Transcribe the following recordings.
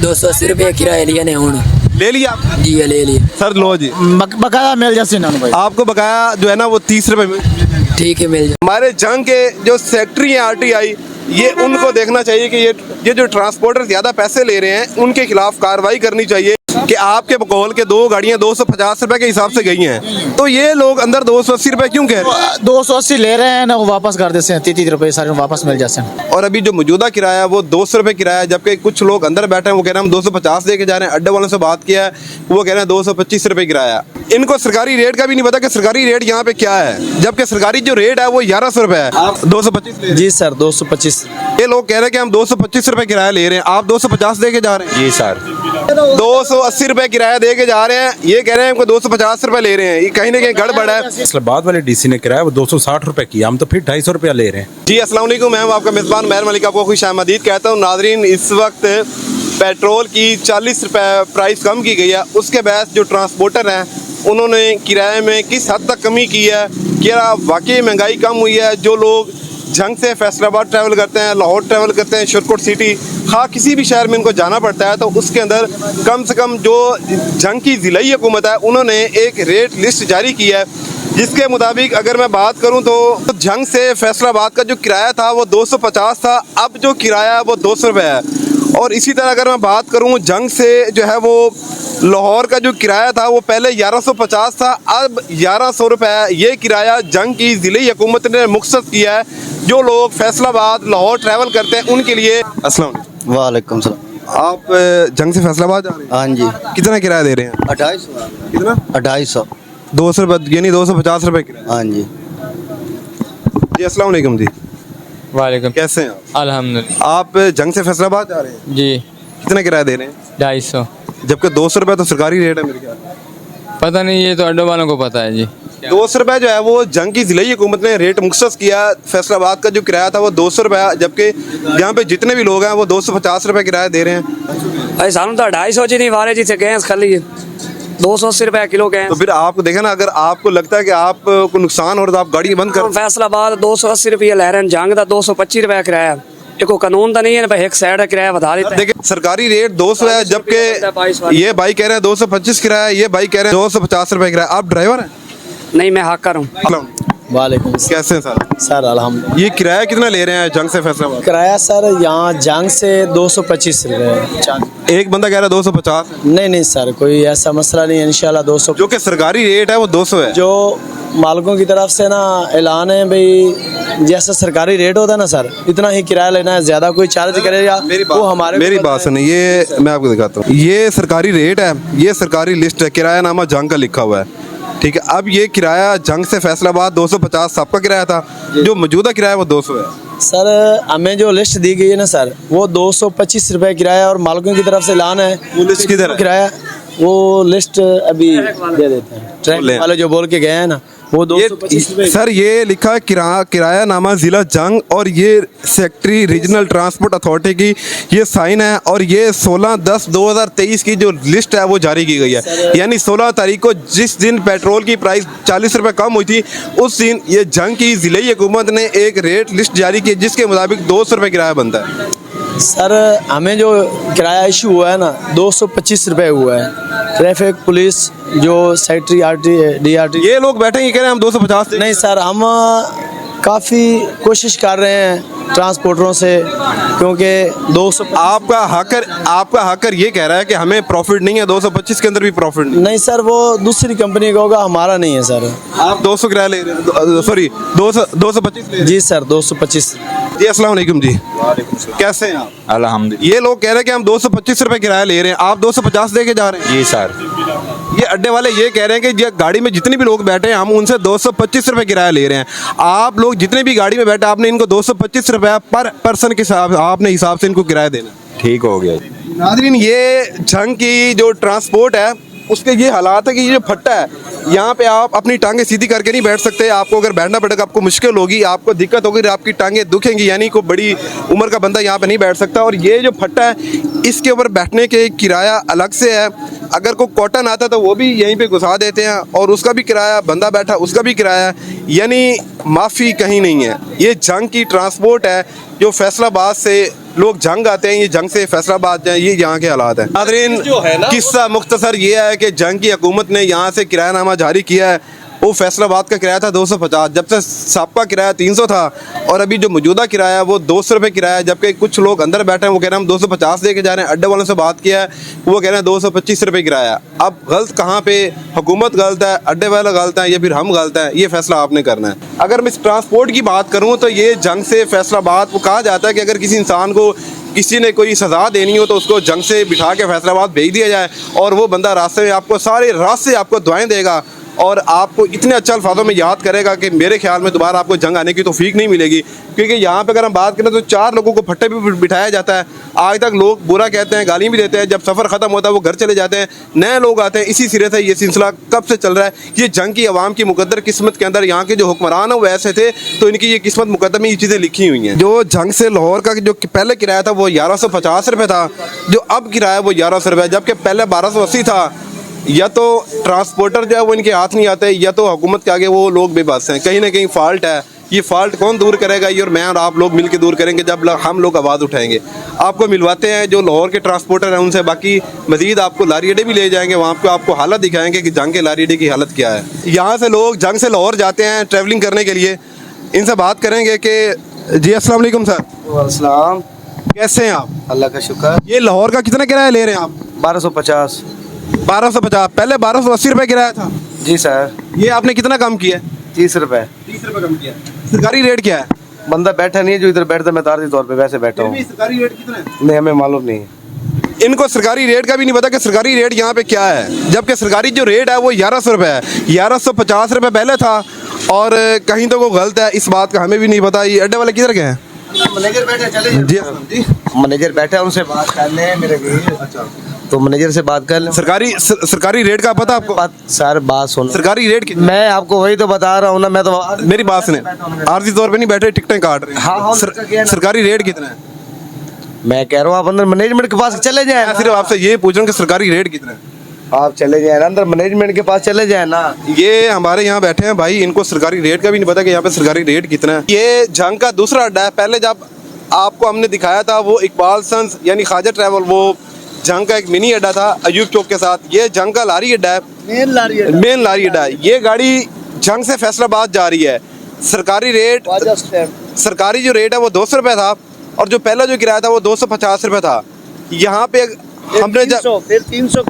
280 रुपये किराया लिया ने हूँ ले लिया आपने? जी ले लिया सर लो जी, बकाया मिल जैसे ना भाई। आपको बकाया जो है ना वो 30 रुपए में। ठीक है मिल जाए। हमारे जंग के जो सेक्रेटरी हैं RTI, ये उनको देखना चाहिए कि ये जो ट्रांसपोर्टर ज़्यादा पैसे ले रहे हैं उनके खिलाफ कार्रवाई करनी चाहिए कि आपके बकौल के 2 गाड़ियाँ 250 रुपए के हिसाब से गई हैं, तो ये लोग अंदर 280 रुपए क्यों कह रहे हैं? 280 ले रहे हैं ना, वो वापस कर देते हैं 30 रुपए सारे वापस मिल जाते हैं। और अभी जो मौजूदा किराया है वो 200 रुपए किराया है, जबकि कुछ लोग अंदर बैठे हैं वो कह रहे हैं हम 250 दे के जा रहे हैं। अड्डे वालों से बात किया है, वो कह रहे हैं 225 रुपए किराया। इनको सरकारी रेट का भी नहीं पता कि सरकारी रेट यहाँ पे क्या है, जबकि सरकारी जो रेट है वो 1100 रुपए है। आप 225? जी सर 225। ये लोग कह रहे हैं कि हम 225 रुपए किराया ले रहे हैं, आप 250 दे के जा रहे हैं। जी सर 280 रुपए किराया दे के जा रहे हैं, ये कह रहे हैं हमको 250 रुपए ले रहे हैं। ये कहीं ना कहीं गड़बड़ है। इस्लामाबाद वाले डीसी ने किराया वो 260 रुपए किया, हम तो फिर 250 रुपया ले रहे हैं। जी अस्सलाम वालेकुम, मैं हूं आपका मेज़बान महर मलिक, आपको खुश आमदीद कहता हूं। नाजरीन, इस वक्त पेट्रोल की 40 रुपए प्राइस कम की गई है, उसके बाद जो ट्रांसपोर्टर हैं उन्होंने किराए में किस हद तक कमी की है, क्या वाकई महंगाई कम हुई है? जो लोग जंग से फैसलाबाद ट्रैवल करते हैं, लाहौर ट्रैवल करते हैं, शरकोट सिटी, हाँ किसी भी शहर में इनको जाना पड़ता है, तो उसके अंदर कम से कम जो जंग की ज़िलाई हुकूमत है उन्होंने एक रेट लिस्ट जारी की है, जिसके मुताबिक अगर मैं बात करूं तो जंग से फैसलाबाद का जो किराया था वो 250 था, अब जो किराया है वो 200 रुपये है। और इसी तरह अगर मैं बात करूं जंग से जो है वो लाहौर का जो किराया था वो पहले 1150 था, अब 1100 रुपये ये किराया जंग की ज़िले हुकूमत ने मुख्तस किया है। जो लोग फैसलाबाद लाहौर ट्रैवल करते हैं उनके लिए। अस्सलाम वालेकुम सलाम। आप जंग से फैसलाबाद जा रहे हैं? हाँ जी। कितना किराया दे रहे हैं? 2800। कितना? 2800। 200 रुपये यानी 250 रुपये किराया। हाँ जी। जी अस्सलाम वालेकुम जी। वालेकुम। कैसे हैं आप? अल्हम्दुलिल्लाह। आप जंग से फैसलाबाद जा रहे हैं? जी। कितना किराया दे रहे हैं? 250। जबकि 200 रुपये तो सरकारी रेट है मेरे ख्याल में। पता नहीं, ये तो अड्डे वालों को पता है जी। 200 रुपये जो है वो जंग की ज़िले हुकूमत ने रेट मुख्तस किया। फैसलाबाद का जो किराया था वो 200 रुपये, जबकि यहाँ पे जितने भी लोग हैं वो 250 रुपये किराया दे रहे हैं। भाई सानू तो 250 जी नहीं वारे जी थे गए खाली 280 रुपए किलो गए। तो फिर आप देखें ना, अगर आपको लगता है कि आपको नुकसान हो रहा है तो आप गाड़ी बंद कर। फैसलाबाद 280 रुपये ले रहे हैं, जंग का 225 रुपया किराया। देखो कानून तो नहीं है भाई, एक साइड का किराया बढ़ा देते हैं। देखिए सरकारी रेट 200 है, जबकि ये भाई कह रहे हैं 225 किराया, ये भाई कह रहे हैं 250 रुपये किराया। आप ड्राइवर हैं? नहीं, मैं हाकर हूँ। वालेकुम। कैसे हैं सर? सर अल्हम्दुलिल्लाह। ये किराया कितना ले रहे हैं जंग से फैसलाबाद? किराया सर यहाँ जंग से 225 रुपये। एक बंदा कह रहा है 250। नहीं सर, कोई ऐसा मसला नहीं है, इंशाल्लाह 200। जो कि सरकारी रेट है वो 200 है। जो मालिकों की तरफ से ना ऐलान है भाई, जैसा सरकारी रेट होता है ना सर, इतना ही किराया लेना है, ज्यादा कोई चार्ज करेगा वो हमारे। मेरी बात सुनिए, ये मैं आपको दिखाता हूँ, ये सरकारी रेट है, ये सरकारी लिस्ट है, किराया नामा जंग का लिखा हुआ है, ठीक है। अब ये किराया जंग से फैसलाबाद 250 सबका किराया था, जो मौजूदा किराया वो 200 है। सर हमें जो लिस्ट दी गई है ना सर, वो 225 रुपये किराया, और मालिकों की तरफ से ऐलान है वो लिस्ट किधर है? किराया वो लिस्ट अभी दे देते हैं, ट्रैक वाले जो बोल के गए हैं ना, वो 225 रुपये। सर ये लिखा है किराया नामा जिला जंग, और ये सेक्रेटरी रीजनल ट्रांसपोर्ट अथॉरिटी की ये साइन है, और ये 16/10/2023 की जो लिस्ट है वो जारी की गई है। यानी 16 तारीख को जिस दिन पेट्रोल की प्राइस 40 रुपये कम हुई थी, उस दिन ये जंग की ज़िले हुकूमत ने एक रेट लिस्ट जारी की, जिसके मुताबिक 200 रुपये किराया बनता है। सर हमें जो किराया इशू हुआ है ना 225 रुपये हुआ है। ट्रैफिक पुलिस जो सेक्रेटरी DRT, ये लोग बैठे कह रहे हैं हम 250। नहीं सर, हम काफ़ी कोशिश कर रहे हैं ट्रांसपोर्टरों से, क्योंकि 200 आपका हाकर ये कह रहा है कि हमें प्रॉफिट नहीं है, 225 के अंदर भी प्रॉफिट नहीं सर, वो दूसरी कंपनी का होगा, हमारा नहीं है सर। आप 200 किराया ले रहे हैं? सॉरी 225। जी सर 225। जी अस्सलाम वालेकुम जी। कैसे हैं आप? अल्हम्दुलिल्लाह। ये लोग कह रहे हैं कि हम 225 रुपये किराया ले रहे हैं, आप 250 दे के जा रहे हैं। जी सर। ये अड्डे वाले ये कह रहे हैं कि गाड़ी में जितने भी लोग बैठे हैं हम उनसे 225 रुपये किराया ले रहे हैं। आप लोग जितने भी गाड़ी में बैठे आपने इनको 225 रुपये पर पर्सन के हिसाब से इनको किराया देना। ठीक हो गया। नाज़रीन, ये जंग की जो ट्रांसपोर्ट है उसके ये हालात है कि ये जो फट्टा है, यहाँ पे आप अपनी टांगें सीधी करके नहीं बैठ सकते। आपको अगर बैठना पड़ेगा आपको मुश्किल होगी, आपको दिक्कत होगी, आपकी टांगें दुखेंगी, यानी कोई बड़ी उम्र का बंदा यहाँ पे नहीं बैठ सकता। और ये जो फट्टा है इसके ऊपर बैठने के किराया अलग से है। अगर कोई कॉटन आता तो वो भी यहीं पे घुसा देते हैं, और उसका भी किराया, बंदा बैठा उसका भी किराया है, यानी माफ़ी कहीं नहीं है। ये जंग की ट्रांसपोर्ट है जो फैसलाबाद से लोग जंग आते हैं, ये जंग से फैसलाबाद जाए, ये यहाँ के हालात हैं। नाज़रीन, किस्सा मुख्तसर ये है कि जंग की हुकूमत ने यहाँ से किरायानामा जारी किया है। वो फैसलाबाद का किराया था 250, जब से साबका किराया 300 था, और अभी जो मौजूदा किराया है वो 200 रुपये किराया है। जबकि कुछ लोग अंदर बैठे हैं, वो कह रहे हैं हम 250 दे के जा रहे हैं। अड्डे वालों से बात किया है, वो कह रहे हैं 225 रुपये किराया। अब गलत कहाँ पे? हुकूमत गलत है, अड्डे वाला गलत है, या फिर हम गलत हैं? ये फैसला आपने करना है। अगर मैं ट्रांसपोर्ट की बात करूँ तो ये जंग से फैसलाबाद, वो कहा जाता है कि अगर किसी इंसान को किसी ने कोई सज़ा देनी हो तो उसको जंग से बिठा के फैसलाबाद भेज दिया जाए, और वो बंदा रास्ते में आपको सारे रास्ते आपको दुआएं देगा और आपको इतने अच्छे अल्फाजों में याद करेगा कि मेरे ख्याल में दोबारा आपको जंग आने की तौफीक नहीं मिलेगी। क्योंकि यहाँ पे अगर हम बात करें तो 4 लोगों को फट्टे भी बिठाया जाता है। आज तक लोग बुरा कहते हैं, गाली भी देते हैं, जब सफ़र ख़त्म होता है वो घर चले जाते हैं, नए लोग आते हैं। इसी सिरे से ये सिलसिला कब से चल रहा है। ये जंग की आवाम की मुकद्दर किस्मत के अंदर यहाँ के जो हुक्मरान हैं वो ऐसे थे, तो इनकी ये किस्मत मुकद्दर में ये चीज़ें लिखी हुई हैं। जो जंग से लाहौर का जो पहले किराया था वो 1150 रुपये था, जो अब किराया वो 1100 रुपये, जबकि पहले 1280 था। या तो ट्रांसपोर्टर जो है वो इनके हाथ नहीं आते, या तो हुकूमत के आगे वो लोग बेबस हैं। कहीं ना कहीं फ़ाल्ट है। ये फ़ाल्ट कौन दूर करेगा? ये और मैं और आप लोग मिल के दूर करेंगे जब हम लोग आवाज़ उठाएंगे। आपको मिलवाते हैं जो लाहौर के ट्रांसपोर्टर हैं उनसे, बाकी मज़ीद आपको लारी अड्डे भी ले जाएंगे, वहाँ पे आपको हालत दिखाएंगे कि जंग के लारी अड्डे की हालत क्या है। यहाँ से लोग जंग से लाहौर जाते हैं ट्रैवलिंग करने के लिए, इनसे बात करेंगे कि जी अस्सलाम वालेकुम सर। वालेकुम, कैसे हैं आप? अल्लाह का शुक्र। ये लाहौर का कितना किराया ले रहे हैं आप? 1250। 1250, पहले 1280 रुपये किराया था। जी सर। ये आपने कितना कम किया? 30 रुपये। 30 रुपये कम किया। सरकारी रेट क्या है? बंदा बैठा नहीं है जो इधर बैठता, मैं तारजी तौर पे वैसे बैठा हूँ। सरकारी रेट कितना है? नहीं, हमें मालूम नहीं। इनको सरकारी रेट का भी नहीं पता कि सरकारी रेट यहाँ पे क्या है, जबकि सरकारी जो रेट है वो 1100 रुपये है। 1150 रुपये पहले था, और कहीं तो वो गलत है, इस बात का हमें भी नहीं पता। ये अड्डे वाले किधर गए हैं? मैनेजर बैठे, चले जी जी, मैनेजर बैठा है, उनसे बात कर लें मेरे लिए। अच्छा, तो मैनेजर से बात कर लें। सरकारी रेट का पता आपको? सर बात सुनो, सरकारी रेट की मैं आपको वही तो बता रहा हूँ ना। मैं तो मेरी बात सुने, आर्जी तौर पे नहीं बैठे, टिकटें काट रहे हैं। हाँ, सरकारी रेट कितना है? मैं कह रहा हूँ आप अंदर मैनेजमेंट के पास चले जाए। मैं सिर्फ आपसे ये पूछ रहा हूँ कि सरकारी रेट कितना है। आप चले जाए ना अंदर, मैनेजमेंट के पास चले जाए ना। ये हमारे यहाँ बैठे हैं भाई, इनको सरकारी रेट का भी नहीं पता कि यहाँ पे सरकारी रेट कितना है। ये जंग का दूसरा अड्डा है। पहले जब आपको हमने दिखाया था वो इकबाल सन्स यानी ख्वाजा ट्रैवल, वो जंग का एक मिनी अड्डा था अयूब चौक के साथ। ये जंग का लारी अड्डा है, मेन लारी अड्डा है। ये गाड़ी जंग से फैसलाबाद जा रही है। सरकारी रेट, सरकारी जो रेट है वो 200 रुपये था, और जो पहला जो किराया था वो 250 रुपये था। यहाँ पे हमने जब फिर 300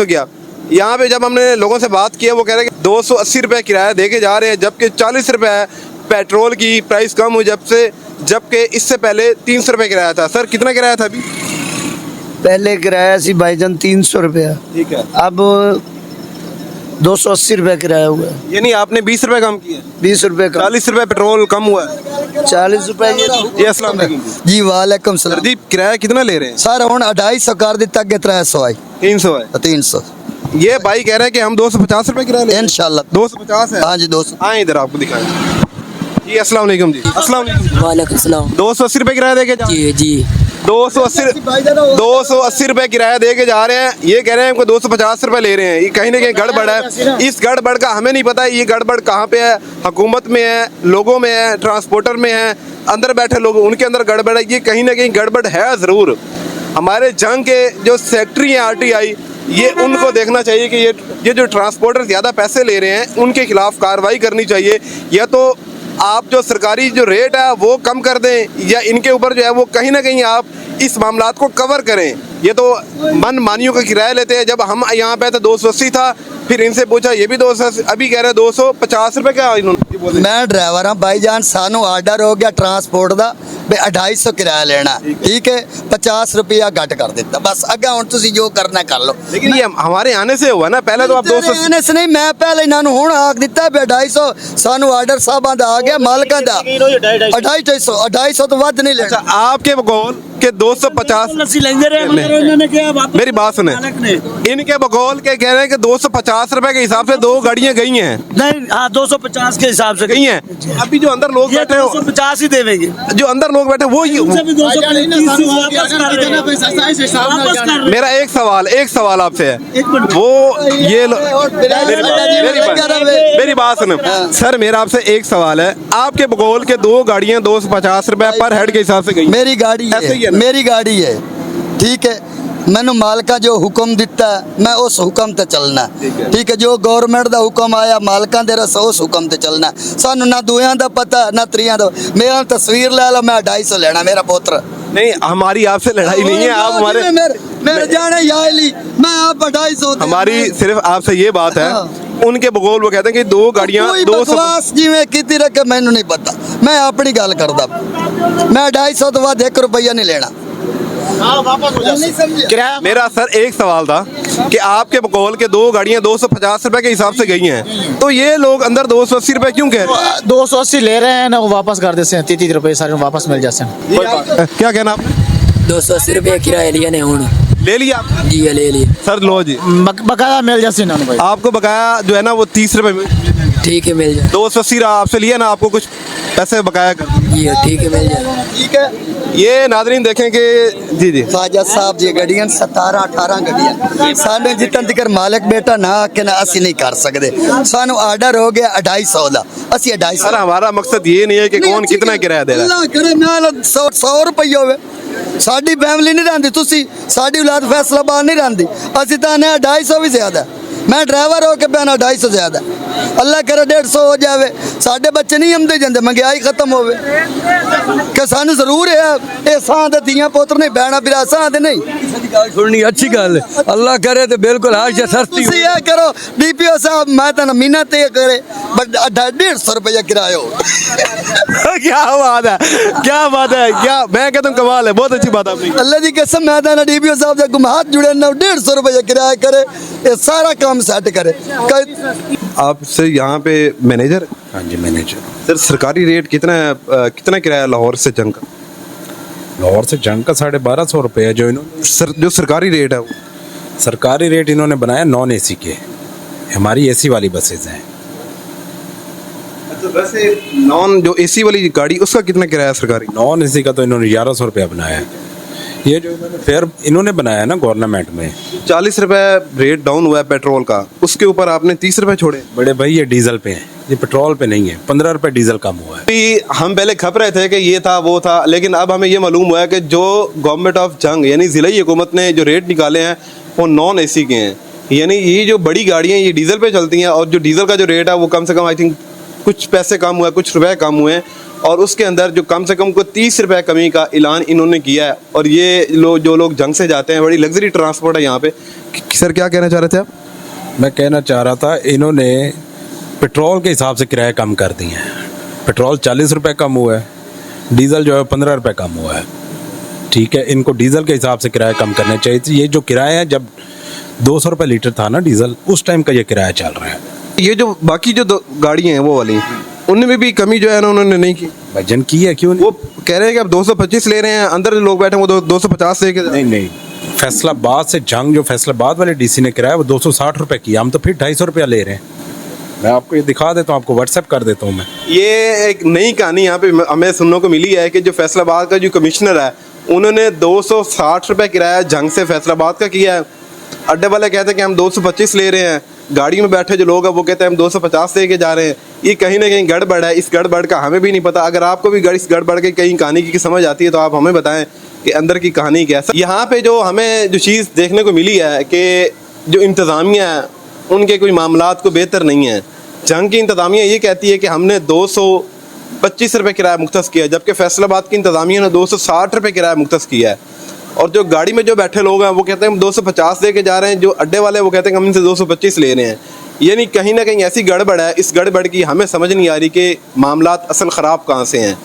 किया। यहाँ पे जब हमने लोगों से बात किया, वो कह रहे हैं कि 280 रुपये किराया दे के जा रहे हैं, जबकि 40 रुपये पेट्रोल की प्राइस कम हुई जबकि इससे पहले 300 रुपये किराया था। सर कितना किराया था अभी? पहले किराया सी भाईजान 300 रुपया, ठीक है, अब 280 रुपया किराया हुआ है। यानी आपने 20 रुपये कम किया। 20 रुपये का 40 रुपये पेट्रोल कम हुआ है। 40 रुपये। जी अस्सलाम वालेकुम जी वालेकुम सलाम। जी, किराया कितना ले रहे हैं? सर हुन 250 कर दिता के 300 आई। 300 है। 300 ये भाई कह रहे हैं कि हम 250 रुपये किराया ले इंशाल्लाह। 250 है। हाँ जी 200। आए इधर आपको दिखाएं। जी अस्सलाम वालेकुम जी। अस्सलाम वालेकुम। वालेकुम सलाम। 280 रुपये किराया दे के जा। जी जी 280 रुपये किराया दे के जा रहे हैं। ये कह रहे हैं 250 रुपये ले रहे हैं। ये कहीं ना कहीं गड़बड़ है। इस गड़बड़ का हमें नहीं पता ये गड़बड़ कहाँ पे है, हुकूमत में है, लोगों में है, ट्रांसपोर्टर में है, अंदर बैठे लोग उनके अंदर गड़बड़ है। ये कहीं ना कहीं गड़बड़ है ज़रूर। हमारे जंग के जो सेक्रेटरी हैं RTI, ये उनको देखना चाहिए कि ये जो ट्रांसपोर्टर ज़्यादा पैसे ले रहे हैं उनके खिलाफ कार्रवाई करनी चाहिए, या तो आप जो सरकारी जो रेट है वो कम कर दें, या इनके ऊपर जो है वो कहीं ना कहीं आप इस मामलात को कवर करें। ये तो मन मानियों का किराया लेते हैं। जब हम यहाँ पे थे 280 था, फिर इनसे पूछा ये भी 280, अभी कह रहे हैं 250 रुपये। क्या इन्होंने? मैं ड्राइवर हाँ भाईजान, सानू आर्डर हो गया ट्रांसपोर्ट का भी 250 किराया लेना, ठीक है, 50 रुपया घट कर देता बस। अगे हुण तुसीं जो करना कर लो। लेकिन ये हमारे आने से हुआ ना, पहले तो आप 200 आने से नहीं, मैं पहले इन्होंने हुण आख दिता भी 250 सानू आर्डर साहबां दा आ गया, मालकां दा 250 तो वध नहीं लेना। आपके बकौल के 250 मेरी बात सुने, इनके बकौल के कह रहे हैं कि 250 रुपए के हिसाब से 2 गाड़ियां गई हैं। नहीं हाँ 250 के हिसाब से गई हैं। अभी जो अंदर लोग बैठे हो 250 ही देवेंगे। जो अंदर लोग बैठे वो मेरा एक सवाल आपसे है, वो ये मेरी बात सुनो सर, मेरा आपसे एक सवाल है। आपके बकौल के 2 गाड़ियां 250 रुपए पर हेड के हिसाब से गई। मेरी गाड़ी ऐसे ही है मेरी गाड़ी है, ठीक है। मैंने मालका जो हुक्म दिता मैं उस हुक्म ते चलना, ठीक है। जो गवर्नमेंट दा हुक्म आया मालका दे रस उस हुक्म ते चलना। सानू ना दुआं दा पता ना त्रियां दा। मेरा तस्वीर ले लो, मैं 250 लेना मेरा पुत्र। नहीं, हमारी आपसे लड़ाई नहीं है, आप हमारे मेरे जाने याली मैं आप 250 हमारी सिर्फ आपसे ये बात है। हाँ। उनके बकौल वो कहते हैं कि 2 गाड़ियां कोई 200 बकवास जिवें कीती रखे मैनू नहीं पता, मैं अपनी गल करदा। मैं 250 तो बाद 1 रुपया नहीं लेना। मेरा सर एक सवाल था कि आपके बकौल के 2 गाड़ियां 250 रुपए के हिसाब से गई हैं, तो ये लोग अंदर 280 रुपए क्यों कह रहे हैं? 280 ले रहे हैं ना, वो वापस कर देते हैं। 30 रुपए सारे वापस मिल जाते हैं। क्या कहना आप? 280 रुपये किराया लिया ने हूँ ले लिया आप? जी ले लिए। सर लो जी, बकाया मिल जाते हैं ना भाई। आपको बकाया जो है ना वो 30 रुपए ठीक है मिल जाए। 280 आपसे लिया ना, आपको कुछ पैसे बकाया कर जी ठीक है मिल जाए। ठीक है। ये नादरीन देखें कि जी जी ख्वाजा साहब जी गड्डियां 17-18 गड्डियां सानू जितन तक मालिक बेटा ना आके ना असि नहीं कर सकते। सानू ऑर्डर हो गया 250 दा, असि 250। सर हमारा मकसद ये नहीं है कि कौन कितना किराया दे रहा है। अल्लाह करे नाल 100 रुपये होवे। साडी फैमिली नहीं रहंदी, तुसी साडी औलाद फैसलाबाद नहीं रहंदी। असि तां ने 250 भी ज्यादा। मैं ड्राइवर हो के पैना 250 ज्यादा। अल्लाह करे 150 हो जावे। साडे बच्चे नहीं आमदे जांदे, महंगाई खत्म होवे कि सानू जरूर है ये सां दे दियां पुत्र नहीं बहना बिरा सां दे नहीं सुननी अच्छी गल है। अल्लाह करे तो बिल्कुल आज सस्ती तुसी ये करो डीपीओ साहब, मैं तो मीना ते करे बट 150 रुपया किराया हो। क्या बात है, क्या बात है, क्या मैं कहता हूँ कमाल है, बहुत अच्छी बात आपने। अल्लाह की कसम मैं तो डीपीओ साहब से गुम हाथ जुड़े ना 150 रुपया किराया करे, ये सारा काम सेट करे। आप सर यहाँ पे मैनेजर? हाँ जी मैनेजर। सर सरकारी रेट कितना है, कितना किराया लाहौर से जंग का? लाहौर से जंग का 1250 रुपये है जो इन्होंने जो सरकारी रेट है वो? सरकारी रेट इन्होंने बनाया नॉन एसी के। हमारी एसी वाली बसेज हैं। अच्छा, वैसे नॉन जो एसी वाली गाड़ी उसका कितना किराया सरकारी? नॉन एसी का तो इन्होंने 1100 रुपया बनाया है। ये जो इन्होंने फेयर इन्होंने बनाया है ना गवर्नमेंट में, 40 रुपए रेट डाउन हुआ है पेट्रोल का, उसके ऊपर आपने 30 रुपए छोड़े। बड़े भाई ये डीजल पे हैं, ये पेट्रोल पे नहीं है। 15 रुपए डीजल कम हुआ है। अभी हम पहले खप रहे थे कि ये था वो था, लेकिन अब हमें ये मालूम हुआ है कि जो गवर्नमेंट ऑफ जंग यानी ज़िला हुकूमत ने जो रेट निकाले हैं वो नॉन एसी के हैं। यानी ये जो बड़ी गाड़ियाँ ये डीजल पे चलती हैं और जो डीजल का जो रेट है वो कम से कम आई थिंक कुछ पैसे कम हुआ है, कुछ रुपए कम हुए हैं, और उसके अंदर जो कम से कम को 30 रुपए कमी का ऐलान इन्होंने किया है। और ये जो लोग जंग से जाते हैं, बड़ी लग्जरी ट्रांसपोर्ट है यहाँ पे। सर क्या कहना चाह रहे थे आप? मैं कहना चाह रहा था इन्होंने पेट्रोल के हिसाब से किराए कम कर दिए हैं। पेट्रोल 40 रुपए कम हुआ है, डीजल जो है 15 रुपए कम हुआ है। ठीक है, इनको डीजल के हिसाब से किराया कम करने चाहिए। ये जो किराया है, जब 200 रुपये लीटर था ना डीजल, उस टाइम का ये किराया चल रहा है। ये जो बाकी जो गाड़ियाँ हैं वो वाली, उनमें भी कमी जो है ना उन्होंने नहीं की। भजन की है क्यों नहीं? वो कह रहे हैं कि अब 225 ले रहे हैं, अंदर जो लोग बैठे हैं वो 250 से नहीं, फैसलाबाद से जंग जो फैसलाबाद वाले डीसी ने किराया वो 260 रुपए किया, हम तो फिर 250 रुपया ले रहे हैं। मैं आपको ये दिखा देता हूँ, आपको व्हाट्सएप कर देता हूँ मैं। ये एक नई कहानी यहाँ पे हमें सुनने को मिली है कि जो फैसलाबाद का जो कमिश्नर है उन्होंने 260 रुपये किराया जंग से फैसलाबाद का किया है। अड्डे वाले कहते हैं कि हम 225 ले रहे हैं, गाड़ी में बैठे जो लोग हैं वो कहते हैं हम 250 लेके जा रहे हैं। ये कहीं ना कहीं गड़बड़ है। इस गड़बड़ का हमें भी नहीं पता। अगर आपको भी इस गड़बड़ की कहीं कहानी की समझ आती है तो आप हमें बताएं कि अंदर की कहानी क्या है। यहाँ पे जो हमें जो चीज़ देखने को मिली है कि जो इंतज़ामिया है उनके कोई मामलात को बेहतर नहीं है। जंग की इंतज़ामिया ये कहती है कि हमने 225 रुपये किराया मुख्तस किया, जबकि फैसलाबाद की इंतज़ामिया ने 260 रुपये किराया मुख्तस किया है। और जो गाड़ी में जो बैठे लोग हैं वो कहते हैं हम 250 दे के जा रहे हैं, जो अड्डे वाले वो कहते हैं हम इनसे 225 ले रहे हैं। यानी कहीं ना कहीं ऐसी गड़बड़ है। इस गड़बड़ की हमें समझ नहीं आ रही कि मामलात असल ख़राब कहाँ से हैं।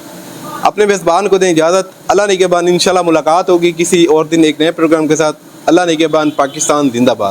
अपने मेज़बान को दें इजाज़त। अल्लाह निगहबान। इंशाल्लाह मुलाकात होगी किसी और दिन एक नए प्रोग्राम के साथ। अल्लाह निगहबान। पाकिस्तान जिंदाबाद।